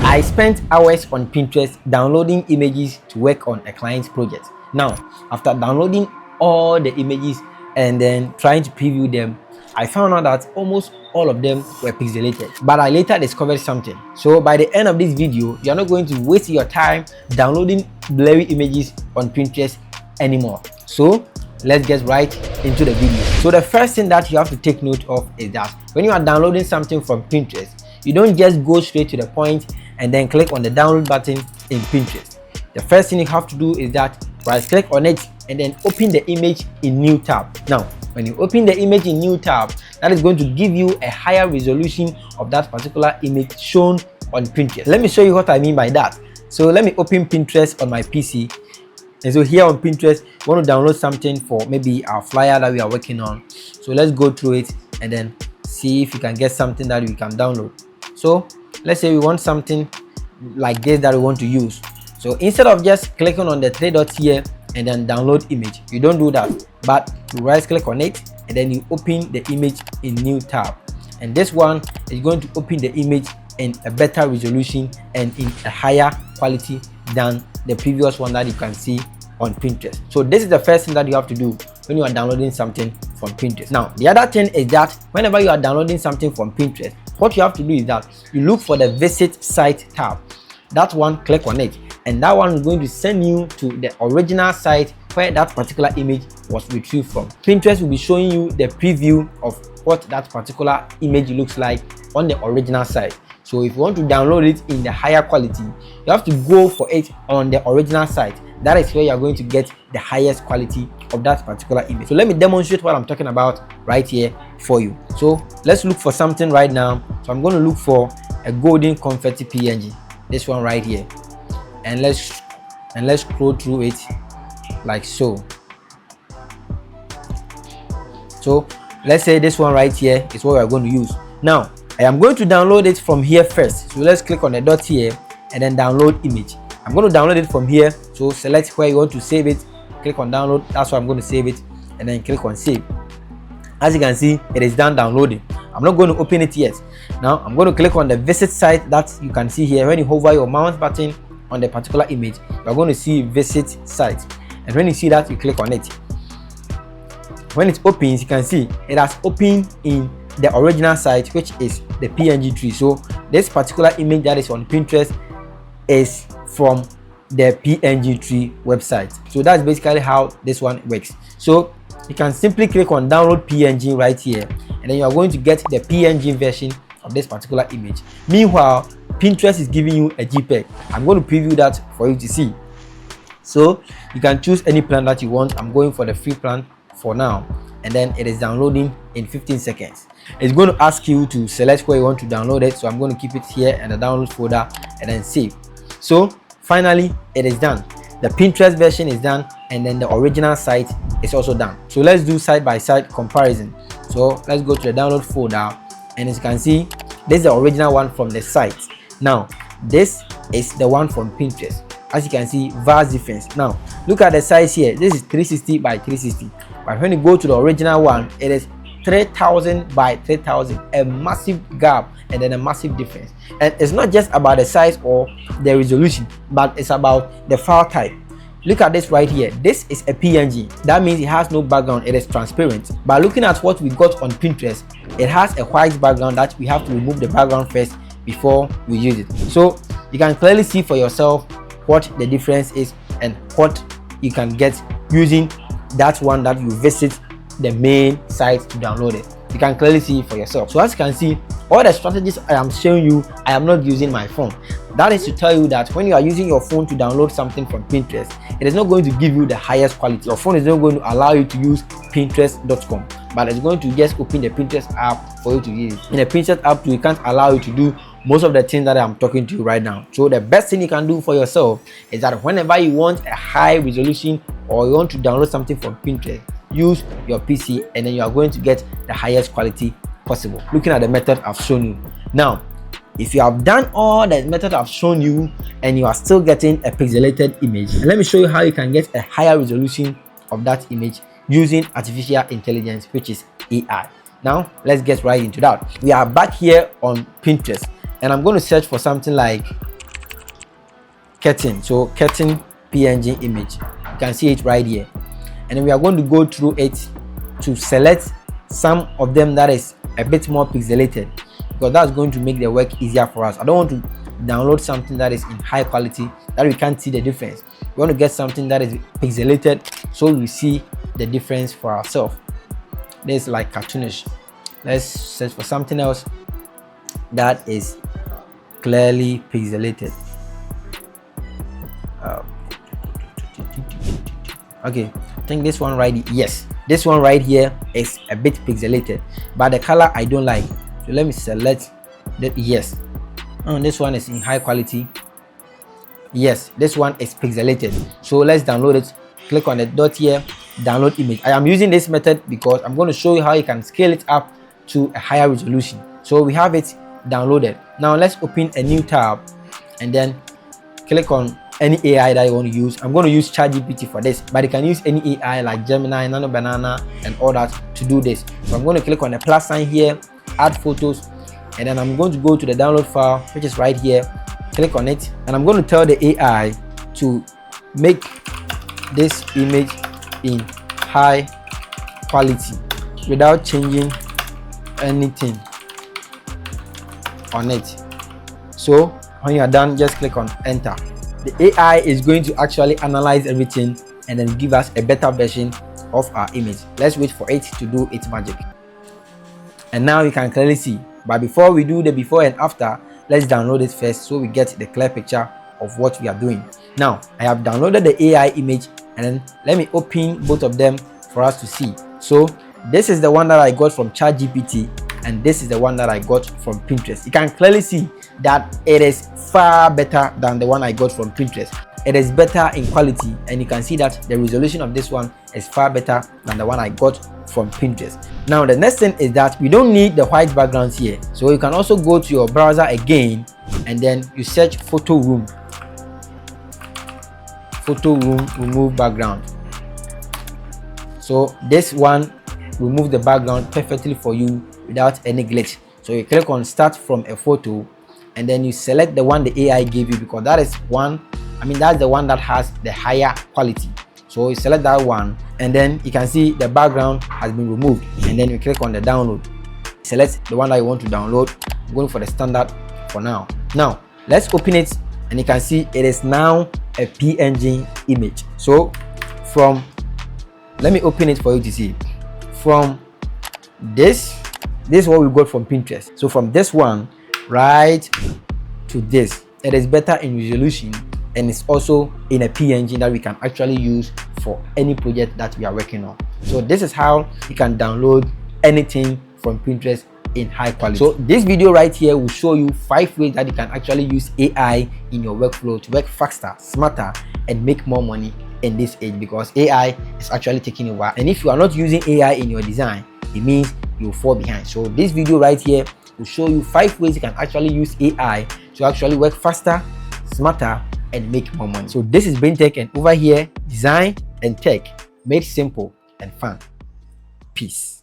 I spent hours on Pinterest downloading images to work on a client's project. Now, after downloading all the images and then trying to preview them, I found out that almost all of them were pixelated. But I later discovered something. So by the end of this video, you're not going to waste your time downloading blurry images on Pinterest anymore. So let's get right into the video. So the first thing that you have to take note of is that when you are downloading something from Pinterest, you don't just go straight to the point and then click on the download button in Pinterest. The first thing you have to do is that right click on it and then open the image in new tab. Now when you open the image in new tab, that is going to give you a higher resolution of that particular image shown on Pinterest. Let me show you what I mean by that. So let me open Pinterest on my PC. And so here on Pinterest, we want to download something for maybe our flyer that we are working on. So let's go through it and then see if you can get something that we can download. So let's say we want something like this that we want to use. So instead of just clicking on the three dots here and then download image, you don't do that, but you right click on it and then you open the image in new tab. And this one is going to open the image in a better resolution and in a higher quality than the previous one that you can see on Pinterest. So this is the first thing that you have to do when you are downloading something from Pinterest. Now the other thing is that whenever you are downloading something from Pinterest, what you have to do is that you look for the visit site tab. That one, click on it, and that one is going to send you to the original site where that particular image was retrieved from. Pinterest will be showing you the preview of what that particular image looks like on the original site. So if you want to download it in the higher quality, you have to go for it on the original site. That is where you are going to get the highest quality of that particular image. So let me demonstrate what I'm talking about right here for you. So let's look for something right now. So I'm going to look for a golden confetti PNG, this one right here, and let's scroll through it like so. So let's say this one right here is what we're going to use. Now I am going to download it from here first. So let's click on the dot here and then download image. I'm going to download it from here. So select where you want to save it, click on download. That's why I'm going to save it and then click on save. As you can see, it is done downloading. I'm not going to open it yet. Now I'm going to click on the visit site that you can see here. When you hover your mouse button on the particular image, you're going to see visit site, and when you see that, you click on it. When it opens, you can see it has opened in the original site, which is the PNG tree. So this particular image that is on Pinterest is from the PNG tree website. So that's basically how this one works. So you can simply click on download PNG right here, and then you are going to get the PNG version of this particular image. Meanwhile, Pinterest is giving you a JPEG. I'm going to preview that for you to see. So you can choose any plan that you want. I'm going for the free plan for now, and then it is downloading in 15 seconds. It's going to ask you to select where you want to download it, so I'm going to keep it here in the download folder and then save. So finally it is done. The Pinterest version is done, and then the original site is also done. So let's do side-by-side comparison. So let's go to the download folder, and as you can see, this is the original one from the site. Now this is the one from Pinterest. As you can see, vast difference. Now look at the size here. This is 360 by 360, but when you go to the original one, it is 3000 by 3000, a massive gap and then a massive difference. And it's not just about the size or the resolution, but it's about the file type. Look at this right here. This is a PNG. That means it has no background, it is transparent. But looking at what we got on Pinterest, it has a white background that we have to remove the background first before we use it. So you can clearly see for yourself what the difference is and what you can get using that one that you visit the main site to download it. You can clearly see for yourself. So as you can see, all the strategies I am showing you, I am not using my phone. That is to tell you that when you are using your phone to download something from Pinterest, it is not going to give you the highest quality. Your phone is not going to allow you to use pinterest.com, but it's going to just open the Pinterest app for you to use. In the Pinterest app too, it can't allow you to do most of the things that I'm talking to you right now. So the best thing you can do for yourself is that whenever you want a high resolution or you want to download something from Pinterest, use your PC, and then you are going to get the highest quality possible, looking at the method I've shown you. Now if you have done all the method I've shown you and you are still getting a pixelated image, let me show you how you can get a higher resolution of that image using artificial intelligence, which is AI. Now let's get right into that. We are back here on Pinterest, and I'm going to search for something like curtain. So curtain PNG image, you can see it right here. And then we are going to go through it to select some of them that is a bit more pixelated, because that's going to make the work easier for us. I don't want to download something that is in high quality that we can't see the difference. We want to get something that is pixelated so we see the difference for ourselves. This is like cartoonish. Let's search for something else that is clearly pixelated. Okay, I think this one right here, yes, this one right here is a bit pixelated, but the color I don't like. So let me select that. Yes, this one is in high quality. Yes, this one is pixelated. So let's download it. Click on the dot here, download image. I am using this method because I'm going to show you how you can scale it up to a higher resolution. So we have it downloaded. Now let's open a new tab and then click on any AI that you want to use. I'm going to use ChatGPT for this, but you can use any AI like Gemini, Nano Banana, and all that to do this. So I'm going to click on the plus sign here, add photos, and then I'm going to go to the download file, which is right here. Click on it, and I'm going to tell the AI to make this image in high quality without changing anything on it. So when you are done, just click on enter. The AI is going to actually analyze everything and then give us a better version of our image. Let's wait for it to do its magic. And now you can clearly see, but before we do the before and after, let's download it first so we get the clear picture of what we are doing. Now I have downloaded the AI image, and then let me open both of them for us to see. So this is the one that I got from ChatGPT, and this is the one that I got from Pinterest. You can clearly see that it is far better than the one I got from Pinterest. It is better in quality, and you can see that the resolution of this one is far better than the one I got from Pinterest. Now the next thing is that we don't need the white backgrounds here, so you can also go to your browser again and then you search photo room, remove background. So this one remove the background perfectly for you without any glitch. So you click on start from a photo, and then you select the one the AI gave you, because that is one, that's the one that has the higher quality. So you select that one, and then you can see the background has been removed, and then you click on the download. Select the one that you want to download. I'm going for the standard for now. Now let's open it, and you can see it is now a PNG image. So let me open it for you to see. From this is what we got from Pinterest. So from this one right to this, it is better in resolution, and it's also in a PNG that we can actually use for any project that we are working on. So this is how you can download anything from Pinterest in high quality. So this video right here will show you 5 ways that you can actually use AI in your workflow to work faster, smarter, and make more money in this age, because AI is actually taking over. And if you are not using AI in your design, it means you'll fall behind. So this video right here will show you 5 ways you can actually use AI to actually work faster, smarter, and make more money. So this is Braintech, and over here, design and tech made simple and fun. Peace.